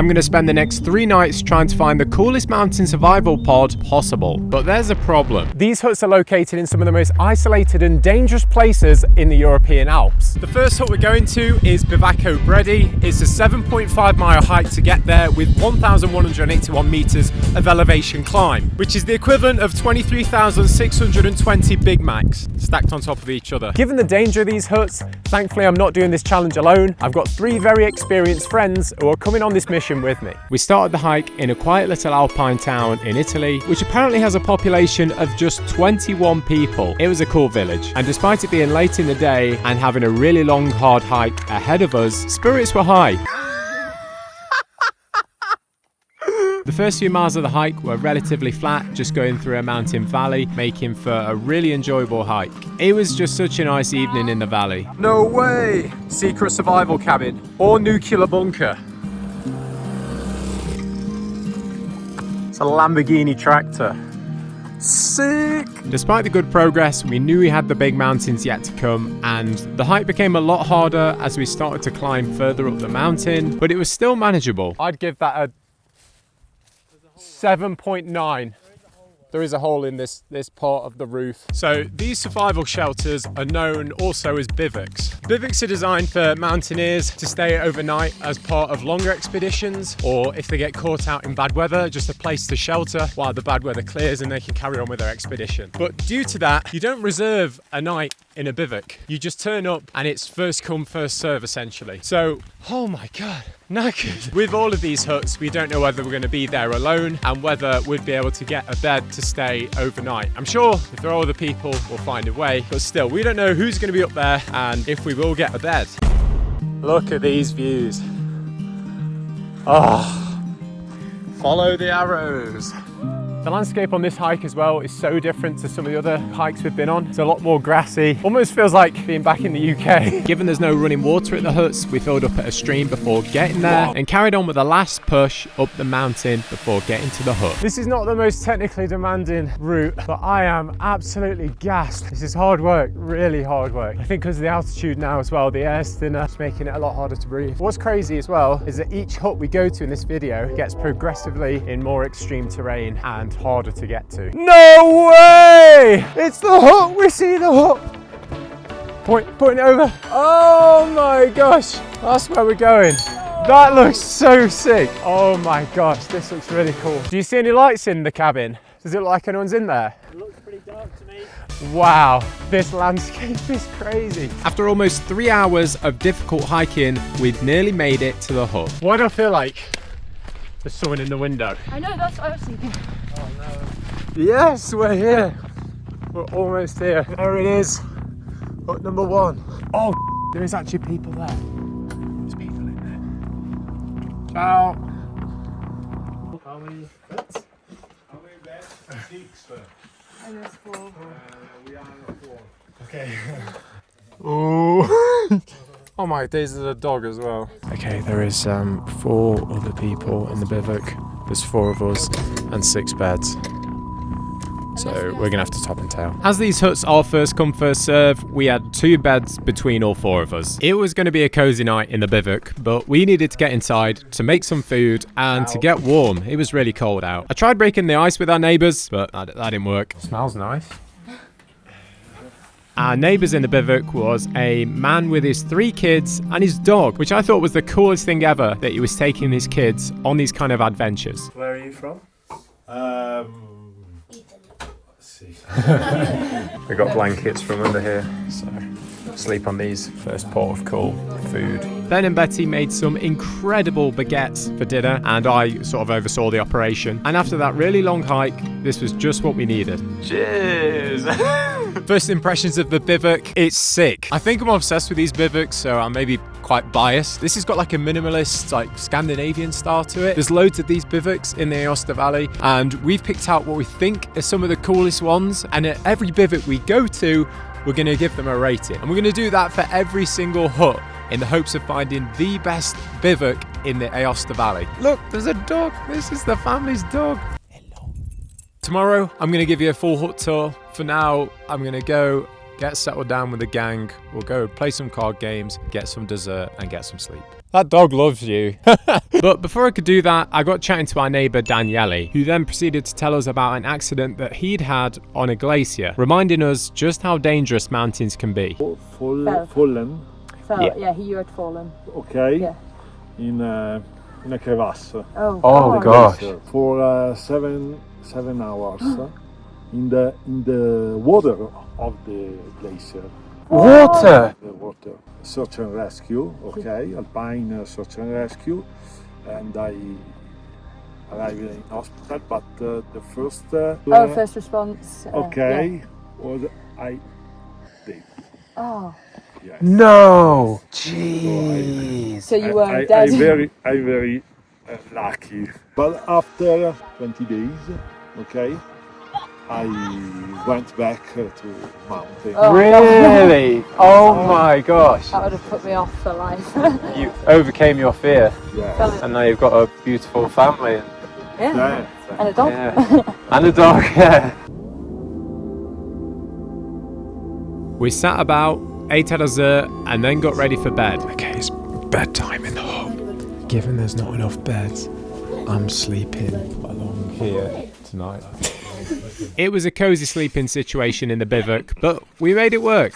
I'm going to spend the next 3 nights trying to find the coolest mountain survival pod possible. But there's a problem. These huts are located in some of the most isolated and dangerous places in the European Alps. The first hut we're going to is Bivacco Bredy. It's a 7.5-mile hike to get there with 1,181 meters of elevation climb, which is the equivalent of 23,620 Big Macs stacked on top of each other. Given the danger of these huts, thankfully I'm not doing this challenge alone. I've got 3 very experienced friends who are coming on this mission with me. We started the hike in a quiet little alpine town in Italy, which apparently has a population of just 21 people. It was a cool village, and despite it being late in the day and having a really long hard hike ahead of us, spirits were high. The first few miles of the hike were relatively flat, just going through a mountain valley, making for a really enjoyable hike. It was just such a nice evening in the valley. No way! Secret survival cabin or nuclear bunker. It's a Lamborghini tractor. Sick! Despite the good progress, we knew we had the big mountains yet to come, and the hike became a lot harder as we started to climb further up the mountain, but it was still manageable. I'd give that a 7.9. There is a hole in this part of the roof. So these survival shelters are known also as bivouacs. Bivouacs are designed for mountaineers to stay overnight as part of longer expeditions, or if they get caught out in bad weather, just a place to shelter while the bad weather clears and they can carry on with their expedition. But due to that, you don't reserve a night in a bivouac. You just turn up and it's first come, first serve essentially. So, oh my God, knackered. With all of these huts, we don't know whether we're going to be there alone and whether we'd be able to get a bed to stay overnight. I'm sure if there are other people, we'll find a way, but still, we don't know who's going to be up there and if we will get a bed. Look at these views. Oh, follow the arrows. The landscape on this hike as well is so different to some of the other hikes we've been on. It's a lot more grassy. Almost feels like being back in the UK. Given there's no running water at the huts, we filled up at a stream before getting there and carried on with the last push up the mountain before getting to the hut. This is not the most technically demanding route, but I am absolutely gassed. This is hard work, really hard work. I think because of the altitude now as well, the air's thinner, it's making it a lot harder to breathe. What's crazy as well is that each hut we go to in this video gets progressively in more extreme terrain and harder to get to. No way! It's the hut! We see the hut! Pointing it over. Oh my gosh! That's where we're going. That looks so sick. Oh my gosh, this looks really cool. Do you see any lights in the cabin? Does it look like anyone's in there? It looks pretty dark to me. Wow, this landscape is crazy. After almost 3 hours of difficult hiking, we'd nearly made it to the hut. Why do I feel like there's someone in the window? I know, that's what I was thinking. Oh no. Yes, we're here. We're almost here. There it is. Hut number 1. Oh, there is actually people there. There's people in there. Ciao. How many beds? How many beds? 6, sir. And there's 4. We are 4. Okay. Oh. Oh my days, there's a dog as well. Okay, there is 4 other people in the bivouac. There's 4 of us and 6 beds. So we're gonna have to top and tail. As these huts are first come, first serve, we had 2 beds between all 4 of us. It was gonna be a cozy night in the bivouac, but we needed to get inside to make some food and to get warm. It was really cold out. I tried breaking the ice with our neighbours, but that didn't work. Smells nice. Our neighbours in the bivouac was a man with his 3 kids and his dog, which I thought was the coolest thing ever, that he was taking his kids on these kind of adventures. Where are you from? We got blankets from under here, so sleep on these. First port of call, food. Ben and Betty made some incredible baguettes for dinner, and I sort of oversaw the operation. And after that really long hike, this was just what we needed. Cheers! First impressions of the bivouac, it's sick. I think I'm obsessed with these bivouacs, so I may be quite biased. This has got like a minimalist, like Scandinavian style to it. There's loads of these bivouacs in the Aosta Valley, and we've picked out what we think are some of the coolest ones. And at every bivouac we go to, we're gonna give them a rating. And we're gonna do that for every single hut in the hopes of finding the best bivouac in the Aosta Valley. Look, there's a dog. This is the family's dog. Hello. Tomorrow, I'm gonna give you a full hut tour. For now, I'm gonna go get settled down with the gang. We'll go play some card games, get some dessert, and get some sleep. That dog loves you. But before I could do that, I got chatting to our neighbour Daniele, who then proceeded to tell us about an accident that he'd had on a glacier, reminding us just how dangerous mountains can be. Fallen. Yeah, he had fallen. Okay. Yeah. In a crevasse. Oh gosh. For 7 hours in the water of the glacier. Water! The water. Search and rescue, okay, alpine search and rescue, and I arrived in hospital, but the first first response. okay, was I dead. Oh. Yes. No! Jeez. So you were dead. I'm very lucky. But after 20 days, okay, I went back to mountain. Oh, Really? Oh my gosh. that would have put me off for life. You overcame your fear, Yeah. and now you've got a beautiful family. Yeah. And a dog. Yeah. And a dog, yeah. We sat about, ate our dessert, and then got ready for bed. Okay, it's bedtime in the hut. Given there's not enough beds, I'm sleeping along here tonight. It was a cozy sleeping situation in the bivouac, but we made it work.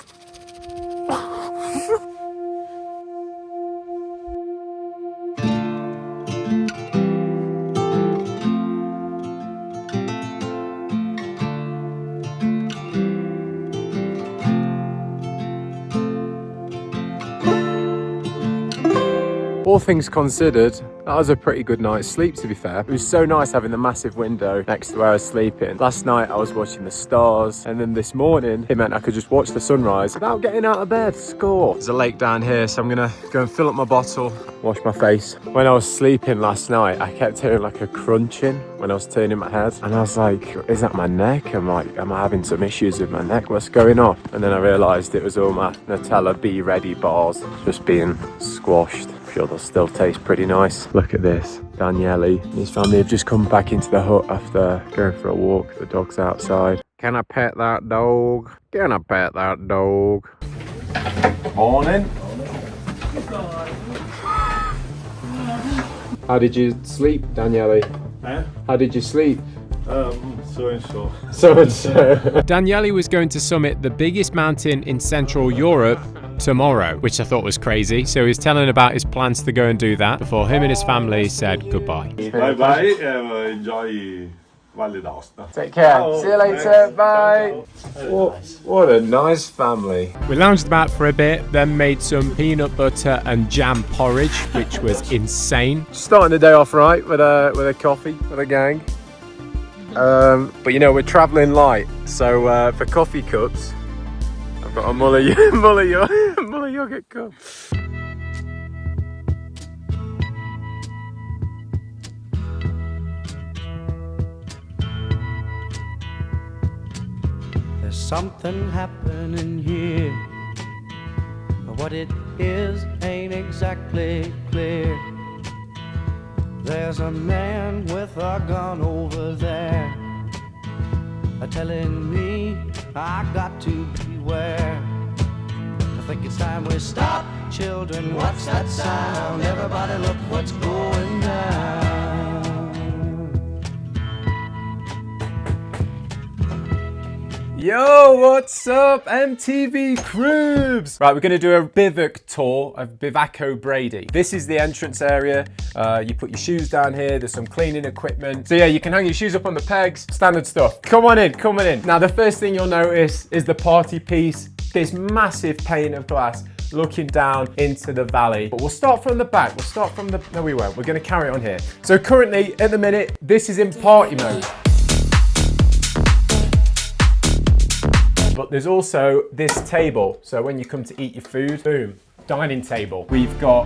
All things considered, that was a pretty good night's sleep, to be fair. It was so nice having the massive window next to where I was sleeping. Last night I was watching the stars, and then this morning it meant I could just watch the sunrise without getting out of bed. Score. There's a lake down here, so I'm gonna go and fill up my bottle, wash my face. When I was sleeping last night, I kept hearing like a crunching when I was turning my head, and I was like, is that my neck? I'm like, am I having some issues with my neck? What's going on? And then I realised it was all my Nutella Be Ready bars just being squashed. Sure, they'll still taste pretty nice. Look at this. Daniele and his family have just come back into the hut after going for a walk. The dog's outside. Can I pet that dog? Can I pet that dog? Morning. How did you sleep, Daniele? How did you sleep? So and so. So and so. Daniele was going to summit the biggest mountain in Central Europe tomorrow, which I thought was crazy. So he was telling about his plans to go and do that before him and his family said goodbye. Bye bye. Enjoy Valle d'Aosta. Take care. Ciao. See you later. Thanks. Bye. Ciao. What a nice family. We lounged about for a bit, then made some peanut butter and jam porridge, which was insane. Starting the day off right with a coffee with a gang. But you know, we're travelling light, so for coffee cups, I've got a Muller yogurt cup. There's something happening here, but what it is ain't exactly clear. There's a man with a gun over there, telling me I got to beware. I think it's time we stop, children, what's that sound? Everybody look what's going down. Yo, what's up, MTV Cribs? Right, we're gonna do a bivouac tour of Bivacco Bredy. This is the entrance area. You put your shoes down here, there's some cleaning equipment. So yeah, you can hang your shoes up on the pegs, standard stuff. Come on in, come on in. Now, the first thing you'll notice is the party piece, this massive pane of glass looking down into the valley. But we'll start from the back, no we won't, we're gonna carry on here. So currently, at the minute, this is in party mode. But there's also this table. So when you come to eat your food, boom, dining table. We've got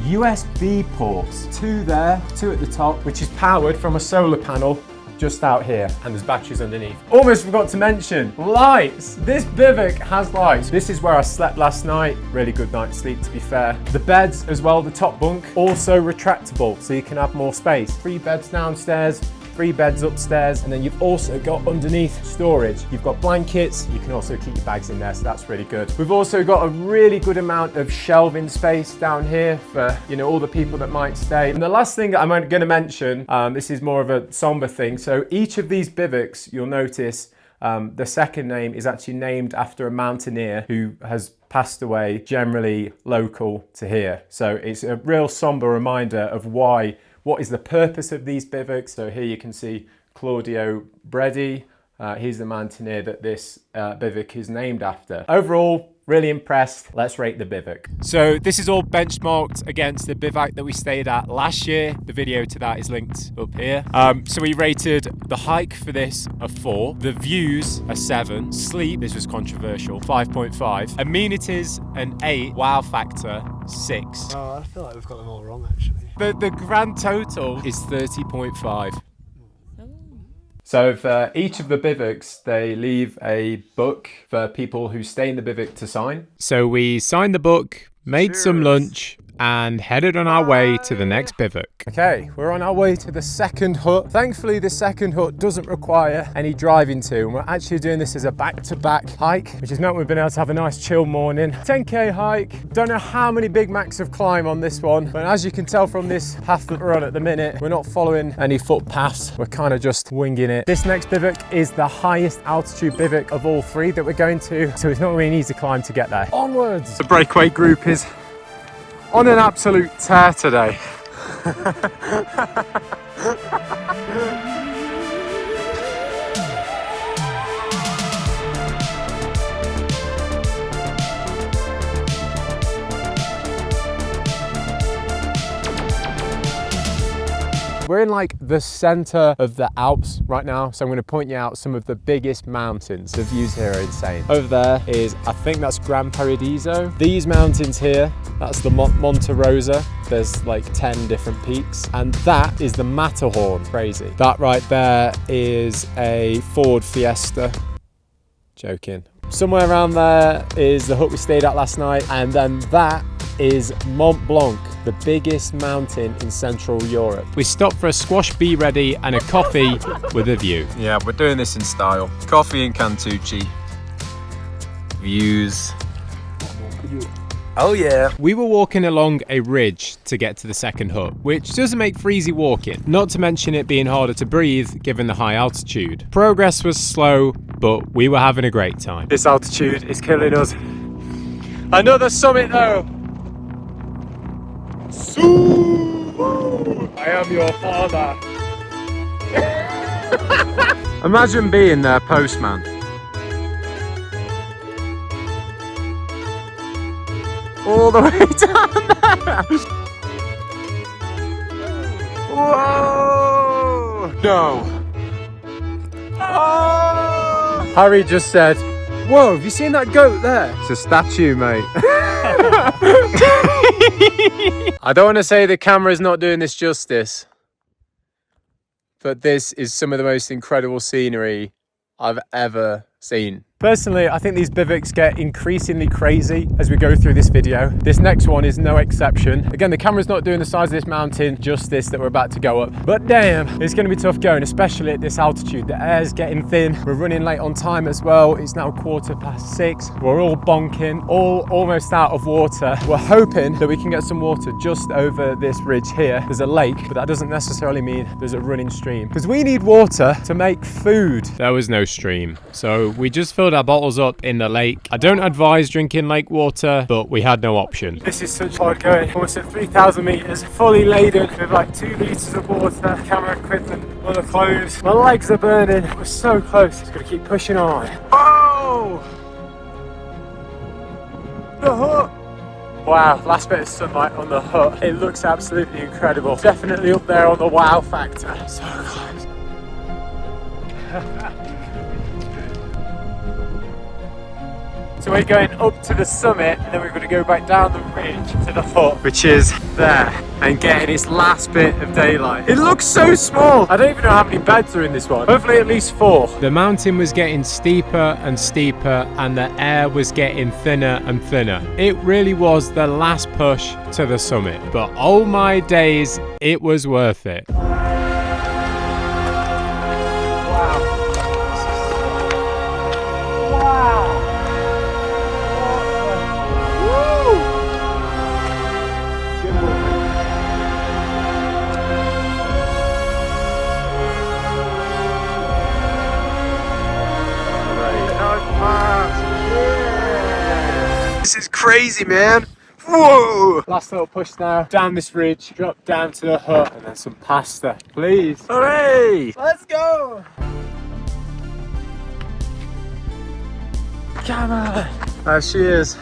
USB ports, 2 there, 2 at the top, which is powered from a solar panel just out here, and there's batteries underneath. Almost forgot to mention, lights. This bivouac has lights. This is where I slept last night. Really good night's sleep, to be fair. The beds as well, the top bunk, also retractable, so you can have more space. 3 beds downstairs, 3 beds upstairs, and then you've also got underneath storage. You've got blankets, you can also keep your bags in there, so that's really good. We've also got a really good amount of shelving space down here for, you know, all the people that might stay. And the last thing that I'm going to mention, this is more of a somber thing. So each of these bivouacs, you'll notice the second name is actually named after a mountaineer who has passed away, generally local to here. So it's a real somber reminder of what is the purpose of these bivouacs. So here you can see Claudio Bredy. He's the mountaineer that this bivouac is named after. Overall, really impressed. Let's rate the bivouac. So this is all benchmarked against the bivouac that we stayed at last year. The video to that is linked up here. So we rated the hike for this a 4, the views a 7, sleep, this was controversial, 5.5, amenities an 8, wow factor 6. Oh, I feel like we've got them all wrong actually. The grand total is 30.5. So for each of the bivouacs, they leave a book for people who stay in the bivouac to sign. So we signed the book, made some lunch, and headed on our way to the next bivouac. Okay, we're on our way to the second hut. Thankfully, the second hut doesn't require any driving to, and we're actually doing this as a back-to-back hike, which has meant we've been able to have a nice chill morning. 10K hike. Don't know how many Big Macs of climb on this one, but as you can tell from this path that we're on at the minute, we're not following any footpaths. We're kind of just winging it. This next bivouac is the highest altitude bivouac of all 3 that we're going to, so it's not really an easy climb to get there. Onwards! The breakaway group is on an absolute tear today. We're in like the center of the Alps right now, so I'm going to point you out some of the biggest mountains. The views here are insane. Over there is, I think that's Gran Paradiso. These mountains here, that's the Monte Rosa. There's like 10 different peaks, and that is the Matterhorn. Crazy. That right there is a Ford Fiesta. Joking. Somewhere around there is the hut we stayed at last night, and then that is Mont Blanc, the biggest mountain in Central Europe. We stopped for a squash be ready and a coffee with a view. Yeah, we're doing this in style. Coffee and Cantucci. Views. Oh yeah. We were walking along a ridge to get to the second hut, which doesn't make for easy walking, not to mention it being harder to breathe given the high altitude. Progress was slow, but we were having a great time. This altitude is killing us. Another summit though. I am your father. Imagine being their postman. All the way down there. Whoa! No. Oh! Harry just said, "Whoa, have you seen that goat there?" It's a statue, mate. I don't want to say the camera's not doing this justice, but this is some of the most incredible scenery I've ever seen. Personally, I think these bivouacs get increasingly crazy as we go through this video. This next one is no exception. Again, the camera's not doing the size of this mountain justice that we're about to go up, but damn, it's gonna be tough going, especially at this altitude. The air's getting thin. We're running late on time as well. It's now 6:15. We're all bonking, all almost out of water. We're hoping that we can get some water just over this ridge here. There's a lake, but that doesn't necessarily mean there's a running stream, because we need water to make food. There was no stream, so we just filled our bottles up in the lake. I don't advise drinking lake water, but we had no option. This is such hard going. Almost at 3,000 meters, fully laden with like 2 liters of water, camera equipment, all the clothes. My legs are burning. We're so close. Just gotta keep pushing on. Oh! The hut! Wow, last bit of sunlight on the hut. It looks absolutely incredible. Definitely up there on the wow factor. So close. So we're going up to the summit, and then we're going to go back down the ridge to the hut, which is there, and getting its last bit of daylight. It looks so small. I don't even know how many beds are in this one. Hopefully at least 4. The mountain was getting steeper and steeper, and the air was getting thinner and thinner. It really was the last push to the summit, but oh my days, it was worth it. crazy, man. Whoa! Last little push now, down this ridge, drop down to the hut, and then some pasta, please. Hooray! Let's go! Come on! There she is.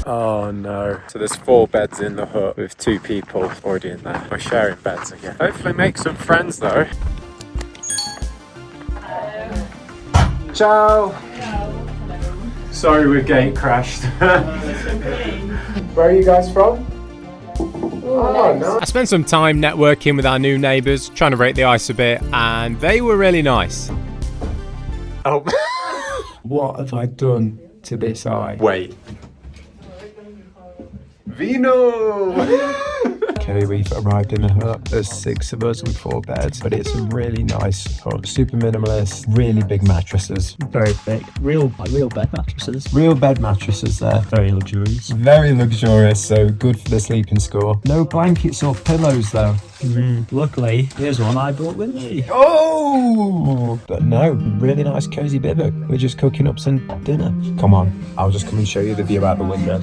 Oh no. So there's 4 beds in the hut with 2 people already in there. We're sharing beds again. Hopefully make some friends though. Hello. Ciao. Hello. Sorry we gate crashed. Where are you guys from? Oh, no. I spent some time networking with our new neighbours, trying to break the ice a bit, and they were really nice. Oh. What have I done to this eye? Wait. Vino! Okay, we've arrived in the hut. There's 6 of us with 4 beds, but it's a really nice hut. Super minimalist, really big mattresses. Very thick. Real bed mattresses. Real bed mattresses there. Very luxurious. Very luxurious, so good for the sleeping score. No blankets or pillows though. Luckily, here's one I brought with me. Oh! But no, really nice cozy bivouac. We're just cooking up some dinner. Come on, I'll just come and show you the view out the window.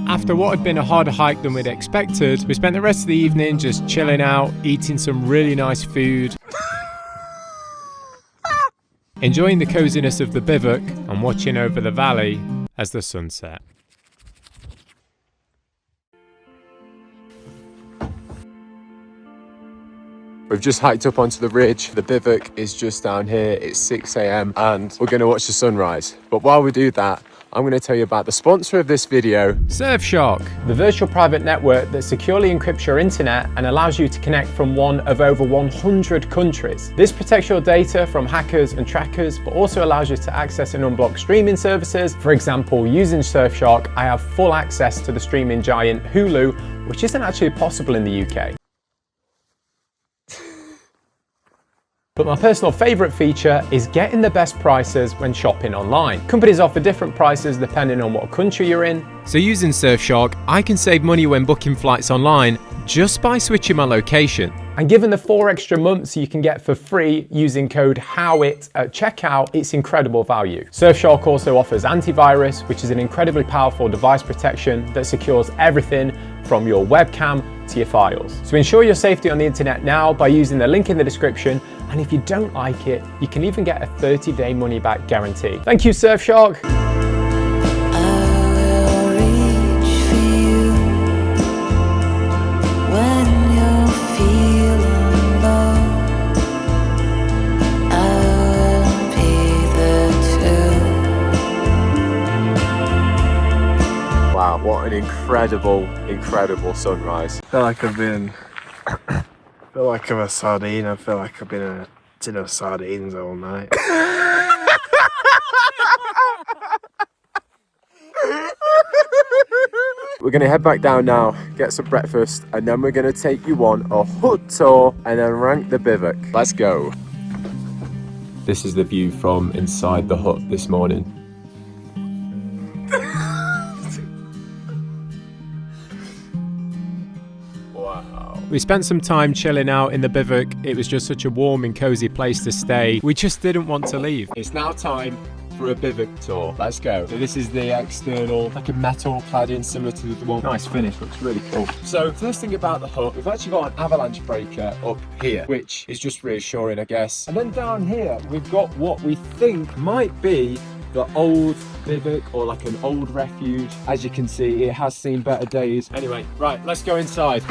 After what had been a harder hike than we'd expected, we spent the rest of the evening just chilling out, eating some really nice food, enjoying the coziness of the bivouac and watching over the valley as the sun set. We've just hiked up onto the ridge. The bivouac is just down here. It's 6 a.m. and we're going to watch the sunrise. But while we do that, I'm going to tell you about the sponsor of this video, Surfshark, the virtual private network that securely encrypts your internet and allows you to connect from one of over 100 countries. This protects your data from hackers and trackers, but also allows you to access and unblock streaming services. For example, using Surfshark, I have full access to the streaming giant Hulu, which isn't actually possible in the UK. But my personal favourite feature is getting the best prices when shopping online. Companies offer different prices depending on what country you're in. So using Surfshark, I can save money when booking flights online just by switching my location. And given the 4 extra months you can get for free using code HOWIT at checkout, it's incredible value. Surfshark also offers antivirus, which is an incredibly powerful device protection that secures everything from your webcam to your files. So ensure your safety on the internet now by using the link in the description, and if you don't like it, you can even get a 30-day money-back guarantee. Thank you, Surfshark. Wow, what an incredible sunrise. I feel like I'm a sardine. I feel like I've been in a tin of sardines all night. We're going to head back down now, get some breakfast, and then we're going to take you on a hut tour and then rank the bivouac. Let's go. This is the view from inside the hut this morning. We spent some time chilling out in the bivouac. It was just such a warm and cozy place to stay. We just didn't want to leave. It's now time for a bivouac tour. Let's go. So this is the external, like a metal cladding similar to the one. Nice finish, looks really cool. So first thing about the hut, we've actually got an avalanche breaker up here, which is just reassuring, I guess. And then down here, we've got what we think might be the old bivouac or like an old refuge. As you can see, it has seen better days. Anyway, right, let's go inside.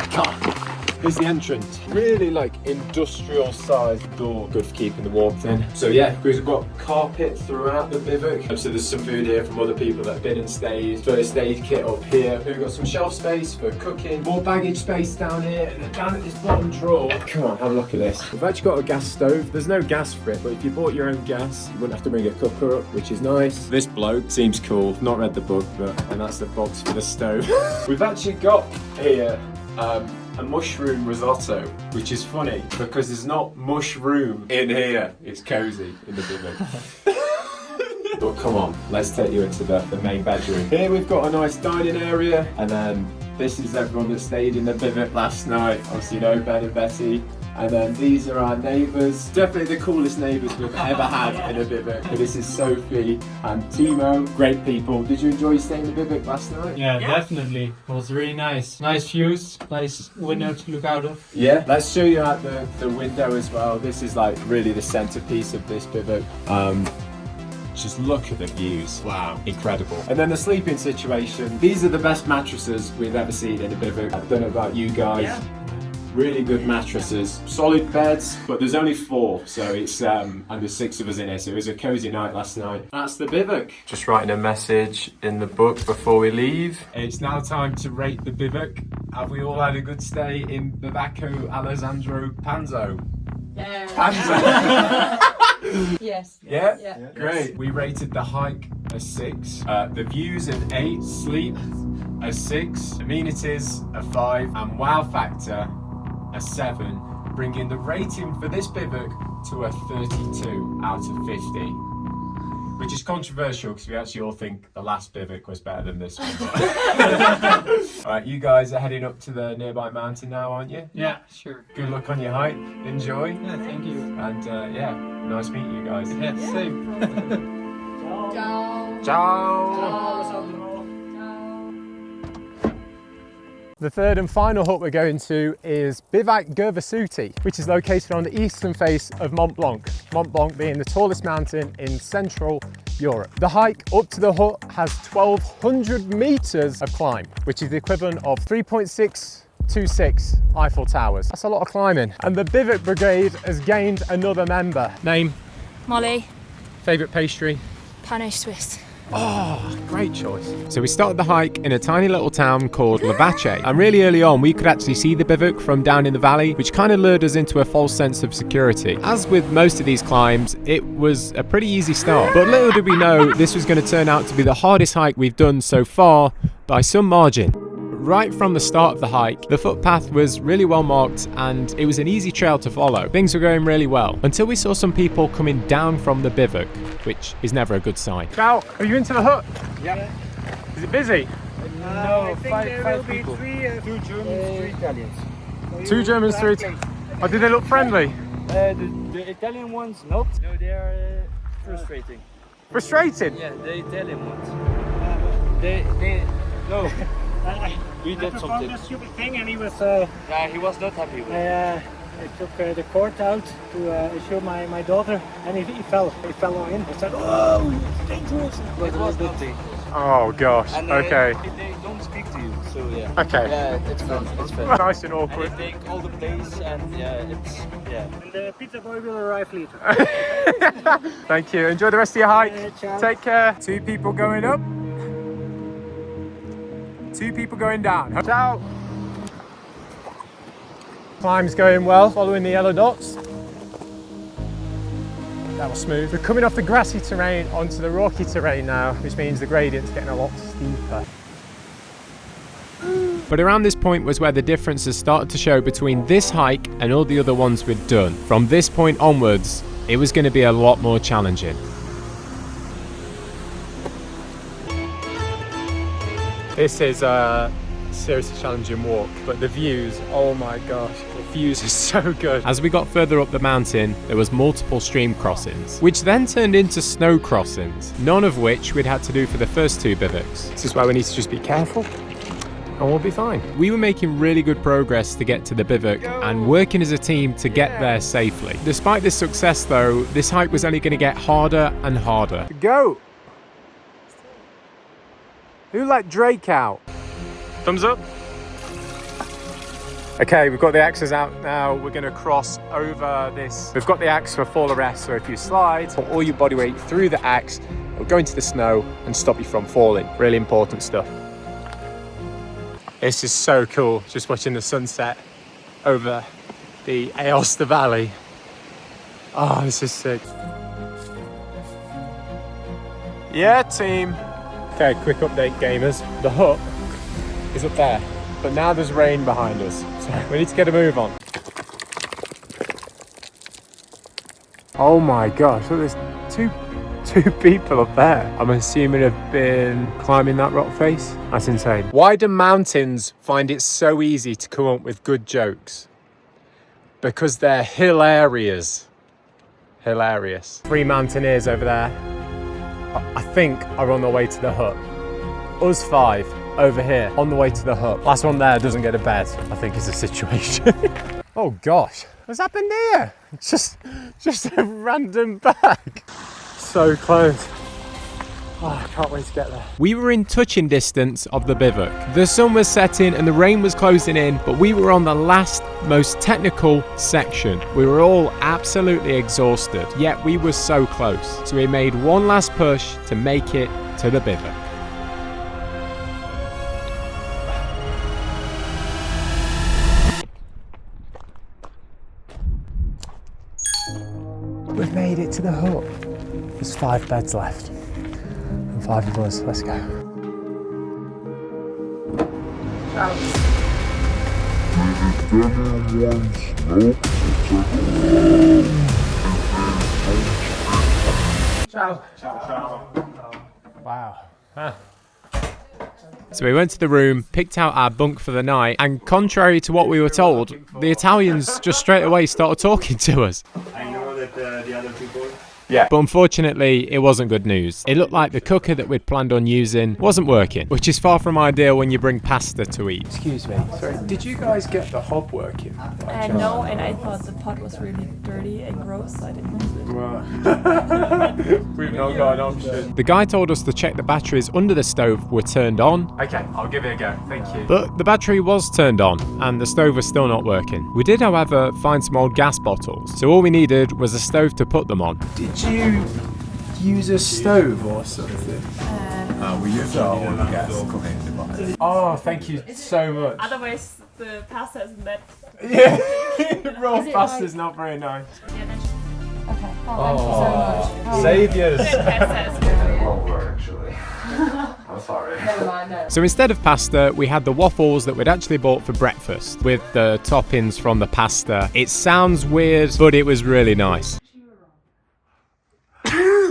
Here's the entrance. Really like industrial sized door. Good for keeping the warmth in. So yeah, we've got carpet throughout the bivouac. So there's some food here from other people that have been and stayed. First aid kit up here. We've got some shelf space for cooking. More baggage space down here. And then down at this bottom drawer. Come on, have a look at this. We've actually got a gas stove. There's no gas for it, but if you bought your own gas, you wouldn't have to bring a cooker up, which is nice. This bloke seems cool. Not read the book, and that's the box for the stove. We've actually got here a mushroom risotto, which is funny because there's not mushroom in here. It's cozy in the bivouac. But come on, let's take you into the main bedroom. Here we've got a nice dining area, and then this is everyone that stayed in the bivouac last night. Obviously, you know Ben and Betty. And then these are our neighbours. Definitely the coolest neighbours we've ever had in a bivouac. This is Sophie and Timo. Great people. Did you enjoy staying in the bivouac last night? Yeah, definitely. It was really nice. Nice views, nice window to look out of. Yeah. Let's show you out the window as well. This is like really the centerpiece of this bivouac. Just look at the views. Wow, incredible. And then the sleeping situation. These are the best mattresses we've ever seen in a bivouac. I don't know about you guys. Yeah. Really good mattresses, solid beds, but there's only 4, so it's and there's 6 of us in here, so it was a cozy night last night. That's the bivouac. Just writing a message in the book before we leave. It's now time to rate the bivouac. Have we all had a good stay in Bivacco Alessandro Panzo? Yeah. Pansa. Yes. Yeah? Yeah. Great. We rated the hike a 6, the views an 8, sleep a 6, amenities a 5, and wow factor a 7, bringing the rating for this bivouac to a 32 out of 50. Which is controversial because we actually all think the last bivouac was better than this one. Alright, you guys are heading up to the nearby mountain now, aren't you? Yeah, sure. Good luck on your hike. Enjoy. Yeah, thank you. And yeah, nice meeting you guys. Yeah, same. Ciao. Ciao. The third and final hut we're going to is Bivouac Gervasutti, which is located on the eastern face of Mont Blanc. Mont Blanc being the tallest mountain in Central Europe. The hike up to the hut has 1,200 meters of climb, which is the equivalent of 3.626 Eiffel Towers. That's a lot of climbing. And the Bivouac Brigade has gained another member. Name? Molly. Favourite pastry? Pano Swiss. Oh, great choice. So we started the hike in a tiny little town called Bivacco, and really early on we could actually see the bivouac from down in the valley, which kind of lured us into a false sense of security. As with most of these climbs, it was a pretty easy start, but little did we know this was going to turn out to be the hardest hike we've done so far by some margin. Right from the start of the hike, the footpath was really well marked and it was an easy trail to follow. Things were going really well until we saw some people coming down from the bivouac, which is never a good sign. Ciao, are you into the hut? Yeah. Is it busy? No, five people. 2 Germans, 3 Italians. 2 Germans, 3 Oh, did they look friendly? The Italian ones, not. No, they are frustrating. Frustrated? Yeah, the Italian ones. No. We did something. A stupid thing, and he was. Yeah, he was not happy with it. I took the cord out to show my daughter, and he fell. He fell on in. I said, "Oh, it's dangerous." It was nothing. Oh gosh. And, Okay. They don't speak to you, so yeah. Okay. Yeah, it's fun. It's fun. Nice and And awkward. they take all the place, and yeah, it's And the pizza boy will arrive later. Thank you. Enjoy the rest of your hike. Ciao. Take care. 2 people going up. 2 people going down. Ciao. Climb's going well, following the yellow dots. That was smooth. We're coming off the grassy terrain onto the rocky terrain now, which means the gradient's getting a lot steeper. But around this point was where the differences started to show between this hike and all the other ones we'd done. From this point onwards, it was going to be a lot more challenging. This is a seriously challenging walk, but the views, oh my gosh, the views are so good. As we got further up the mountain, there was multiple stream crossings, which then turned into snow crossings, none of which we'd had to do for the first 2 bivouacs. This is why we need to just be careful, and we'll be fine. We were making really good progress to get to the bivouac and working as a team to get there safely. Despite this success though, this hike was only going to get harder and harder. Go! Who let Drake out? Thumbs up. Okay, we've got the axes out now. We're going to cross over this. We've got the axe for fall arrest, so if you slide, put all your body weight through the axe, it'll go into the snow and stop you from falling. Really important stuff. This is so cool, just watching the sunset over the Aosta Valley. Oh, this is sick. Yeah, team. Okay, quick update, gamers. The hut is up there, but now there's rain behind us, so we need to get a move on. Oh my gosh, look, there's 2 people up there. I'm assuming have been climbing that rock face. That's insane. Why do mountains find it so easy to come up with good jokes? Because they're hilarious. Hilarious. 3 mountaineers over there, I think are on their way to the hut. Us 5 over here on the way to the hut. Last one there doesn't get a bed, I think is the situation. Oh gosh, what's happened here? Just a random bag. So close. Oh, I can't wait to get there. We were in touching distance of the bivouac. The sun was setting and the rain was closing in, but we were on the last, most technical section. We were all absolutely exhausted, yet we were so close. So we made one last push to make it to the bivouac. We've made it to the hut. There's 5 beds left. 5 of us, let's go. Ciao. Ciao. Wow. Huh. So we went to the room, picked out our bunk for the night, and contrary to what we were told, the Italians just straight away started talking to us. I know that the other people... Yeah. But unfortunately, it wasn't good news. It looked like the cooker that we'd planned on using wasn't working, which is far from ideal when you bring pasta to eat. Excuse me, sorry, did you guys get the hob working? No, and I thought the pot was really dirty and gross, so I didn't use it. We've not got an option. The guy told us to check the batteries under the stove were turned on. Okay, I'll give it a go, thank you. But the battery was turned on, and the stove was still not working. We did, however, find some old gas bottles, so all we needed was a stove to put them on. Did you use a stove or something? We used our own gas cooking device. Oh, thank you so much. Otherwise, the pasta isn't that... Yeah, raw pasta's not very nice. Yeah, that's... Okay. Oh, thank you so much. Saviours. Actually. I'm sorry. Never mind, no. So instead of pasta, we had the waffles that we'd actually bought for breakfast with the toppings from the pasta. It sounds weird, but it was really nice.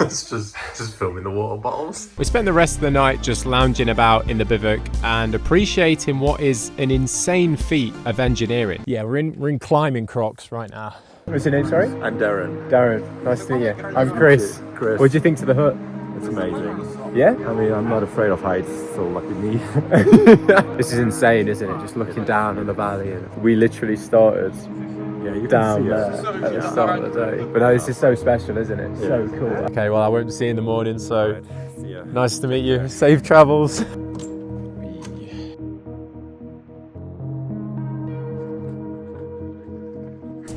It's just filming the water bottles. We spent the rest of the night just lounging about in the bivouac and appreciating what is an insane feat of engineering. Yeah, we're in climbing Crocs right now. What's your name, sorry? I'm Darren. Darren, nice to meet you. I'm Chris. Chris. What do you think to the hut? It's amazing. Yeah? I mean, I'm not afraid of heights, so lucky me. This is insane, isn't it? Just looking down on the valley. And we literally started down there at the start of the day. But no, this is so special, isn't it? Yeah. So cool. Okay, well, I won't see you in the morning, so nice to meet you. Safe travels.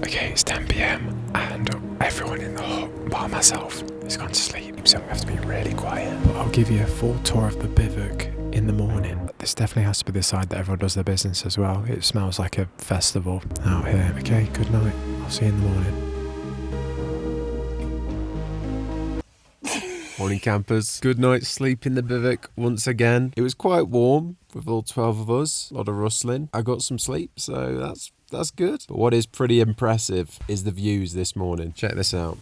Okay, it's 10 p.m. and everyone in the hut, bar myself, has gone to sleep, so we have to be really quiet. But I'll give you a full tour of the bivouac in the morning. This definitely has to be the side that everyone does their business as well. It smells like a festival out here. Okay, good night. I'll see you in the morning. Morning campers. Good night's sleep in the bivouac once again. It was quite warm with all 12 of us. A lot of rustling. I got some sleep, so that's good. But what is pretty impressive is the views this morning. Check this out.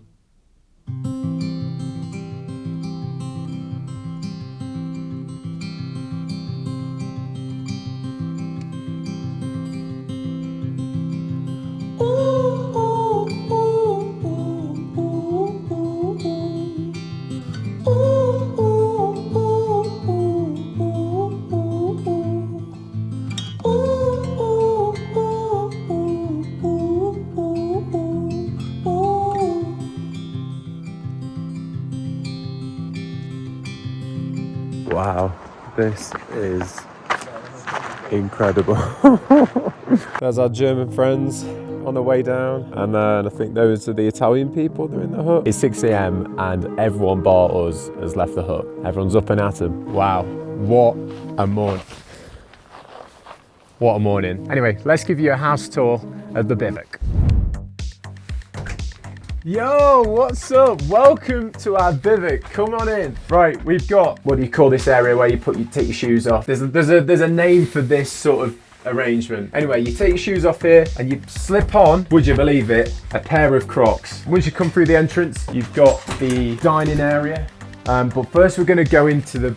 Wow, this is incredible. There's our German friends on the way down, and then I think those are the Italian people that are in the hut. It's 6 a.m. and everyone bar us has left the hut. Everyone's up and at 'em. Wow, what a morning. What a morning. Anyway, let's give you a house tour of the bivouac. Yo, what's up? Welcome to our bivouac. Come on in. Right, we've got, what do you call this area where you take your shoes off? There's a name for this sort of arrangement. Anyway, you take your shoes off here and you slip on, would you believe it, a pair of Crocs. Once you come through the entrance, you've got the dining area. But first we're gonna go into the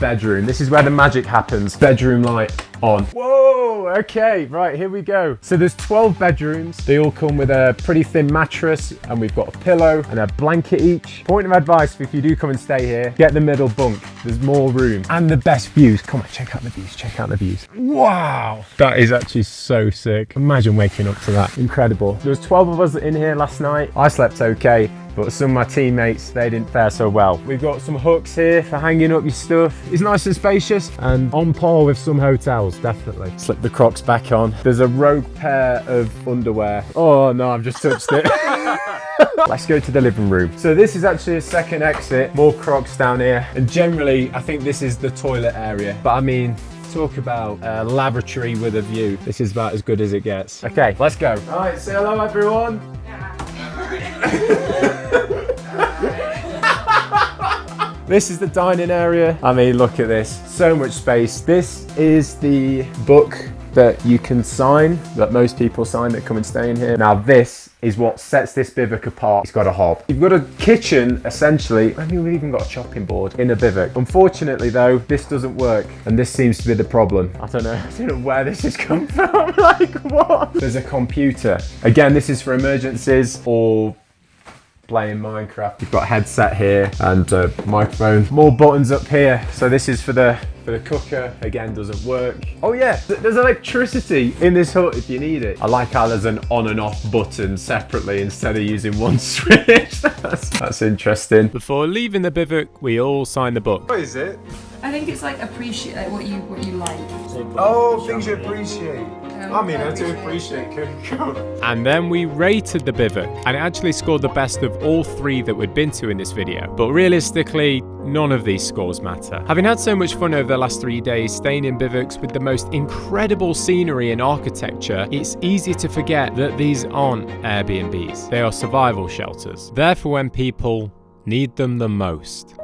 bedroom. This is where the magic happens. Bedroom light on. Whoa, okay, right, here we go. So there's 12 bedrooms. They all come with a pretty thin mattress, and we've got a pillow and a blanket each. Point of advice, if you do come and stay here, get the middle bunk. There's more room and the best views. Come on, check out the views, check out the views. Wow, that is actually so sick. Imagine waking up to that, incredible. There was 12 of us in here last night. I slept okay, but some of my teammates, they didn't fare so well. We've got some hooks here for hanging up your stuff. It's nice and spacious and on par with some hotels, definitely. Slip the Crocs back on. There's a rogue pair of underwear. Oh no, I've just touched it. Let's go to the living room. So this is actually a second exit, more Crocs down here. And generally, I think this is the toilet area. But I mean, talk about a lavatory with a view. This is about as good as it gets. Okay, let's go. All right, say hello everyone. This is the dining area. I mean, look at this, so much space. This is the book that you can sign, that most people sign that come and stay in here. Now this is what sets this bivouac apart. It's got a hob. You've got a kitchen, essentially. I mean, we've even got a chopping board in a bivouac. Unfortunately though, this doesn't work. And this seems to be the problem. I don't know where this has come from, like what? There's a computer. Again, this is for emergencies or playing Minecraft. You've got a headset here and a microphone. More buttons up here. So this is for the cooker. Again, doesn't work. Oh yeah, there's electricity in this hut if you need it. I like how there's an on and off button separately instead of using one switch. That's interesting. Before leaving the bivouac, we all sign the book. What is it? I think it's like appreciate like what you like. Oh, things you appreciate. I mean, I do appreciate Coca-Cola. And then we rated the bivouac, and it actually scored the best of all 3 that we'd been to in this video. But realistically, none of these scores matter. Having had so much fun over the last 3 days staying in bivouacs with the most incredible scenery and architecture, it's easy to forget that these aren't Airbnbs. They are survival shelters. There for when people need them the most.